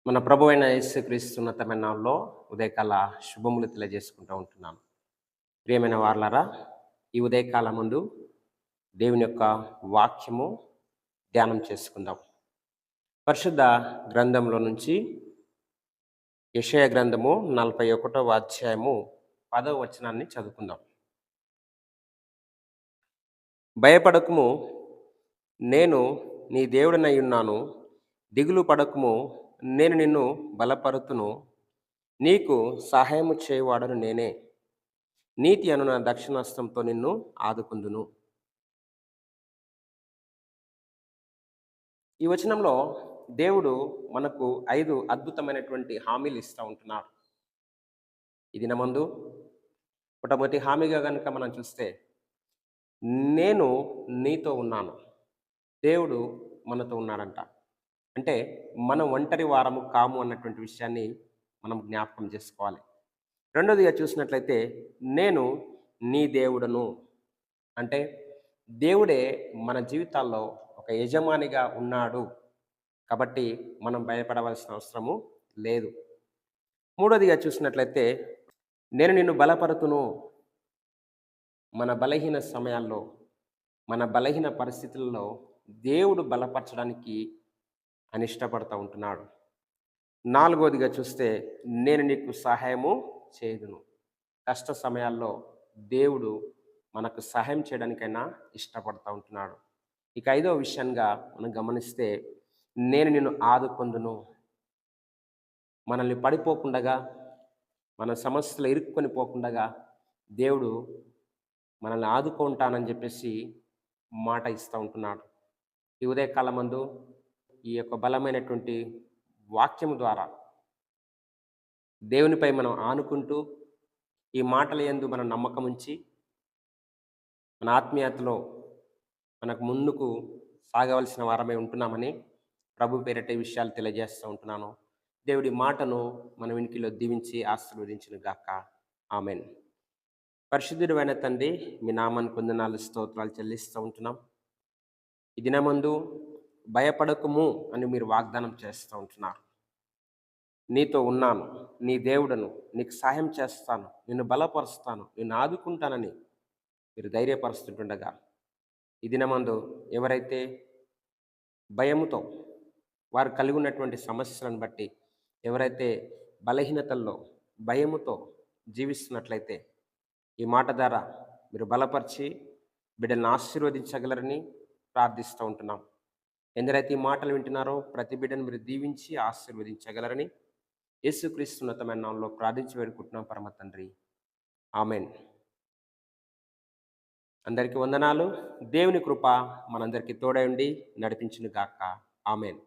మన ప్రభు అయిన యేసుక్రీస్తు ఉన్నతమైన నామములో ఉదయకాల శుభములు తెలియజేసుకుంటూ ఉంటున్నాను. ప్రియమైన వారలారా, ఈ ఉదయకాల ముందు దేవుని యొక్క వాక్యము ధ్యానం చేసుకుందాం. పరిశుద్ధ గ్రంథంలో నుంచి యెషయా గ్రంథము 41వ అధ్యాయము 10వ వచనాన్ని చదువుకుందాం. భయపడకుము, నేను నీ దేవుడనై ఉన్నాను. దిగులు పడకుము, నేను నిన్ను బలపరుతును. నీకు సహాయము చేయువాడను నేనే. నీతి అను నా దక్షిణాస్తంతో నిన్ను ఆదుకుందును. ఈ వచనంలో దేవుడు మనకు 5 అద్భుతమైనటువంటి హామీలు ఇస్తూ ఉంటున్నాడు. ఈ దినమందు మొట్టమొదటి హామీగా కనుక మనం చూస్తే, నేను నీతో ఉన్నాను. దేవుడు మనతో ఉన్నాడంట. అంటే మనం ఒంటరి వారము కాము అన్నటువంటి విషయాన్ని మనం జ్ఞాపకం చేసుకోవాలి. రెండోదిగా చూసినట్లయితే, నేను నీ దేవుడను. అంటే దేవుడే మన జీవితాల్లో ఒక యజమానిగా ఉన్నాడు. కాబట్టి మనం భయపడవలసిన అవసరము లేదు. మూడోదిగా చూసినట్లయితే, నేను నిన్ను బలపరుతును. మన బలహీన సమయాల్లో, మన బలహీన పరిస్థితుల్లో దేవుడు బలపరచడానికి ఆయన ఇష్టపడుతూ ఉంటున్నాడు. నాలుగోదిగా చూస్తే, నేను నీకు సహాయము చేయుదును. కష్ట సమయాల్లో దేవుడు మనకు సహాయం చేయడానికైనా ఇష్టపడుతూ ఉంటున్నాడు. ఇక ఐదవ విషయంగా మనం గమనిస్తే, నేను నిన్ను ఆదుకొందును. మనల్ని పడిపోకుండగా, మన సమస్యలు ఇరుక్కొని పోకుండగా దేవుడు మనల్ని ఆదుకుంటానని చెప్పేసి మాట ఇస్తూ ఉంటున్నాడు. ఈ ఉదయకాలమందు ఈ యొక్క బలమైనటువంటి వాక్యము ద్వారా దేవునిపై మనం ఆనుకుంటూ, ఈ మాటల యందు మనం నమ్మకం ఉంచి, మన ఆత్మీయతలో మనకు ముందుకు సాగవలసిన వారమే ఉంటున్నామని ప్రభు పేరిట ఈ విషయాలు తెలియజేస్తూ ఉంటున్నాను. దేవుడి మాటను మన వెనుకలో దీవించి ఆశీర్వదించును గాక. ఆమెన్. పరిశుద్ధుడైన తండ్రి, మీ నామానికి వందనాలు స్తోత్రాలు చెల్లిస్తూ ఉంటున్నాం. ఈ దినమందు భయపడకుము అని మీరు వాగ్దానం చేస్తూ ఉంటున్నారు. నీతో ఉన్నాను, నీ దేవుడను, నీకు సహాయం చేస్తాను, నిన్ను బలపరుస్తాను, నిన్ను ఆదుకుంటానని మీరు ధైర్యపరుస్తుండగా, ఈ దినమందు ఎవరైతే భయముతో, వారు కలిగి ఉన్నటువంటి సమస్యలను బట్టి ఎవరైతే బలహీనతల్లో భయముతో జీవిస్తున్నట్లయితే, ఈ మాట ద్వారా మీరు బలపరిచి బిడ్డలను ఆశీర్వదించగలరని ప్రార్థిస్తూ ఉంటున్నాం. ఎందరైతే ఈ మాటలు వింటున్నారో ప్రతి బిడ్డను మీరు దీవించి ఆశీర్వదించగలరని యేసుక్రీస్తు ఉన్నతమైన నామములో ప్రార్థించి వేడుకుంటున్నాం పరమ తండ్రి. ఆమెన్. అందరికీ వందనాలు. దేవుని కృప మనందరికీ తోడై ఉండి నడిపించును గాక. ఆమెన్.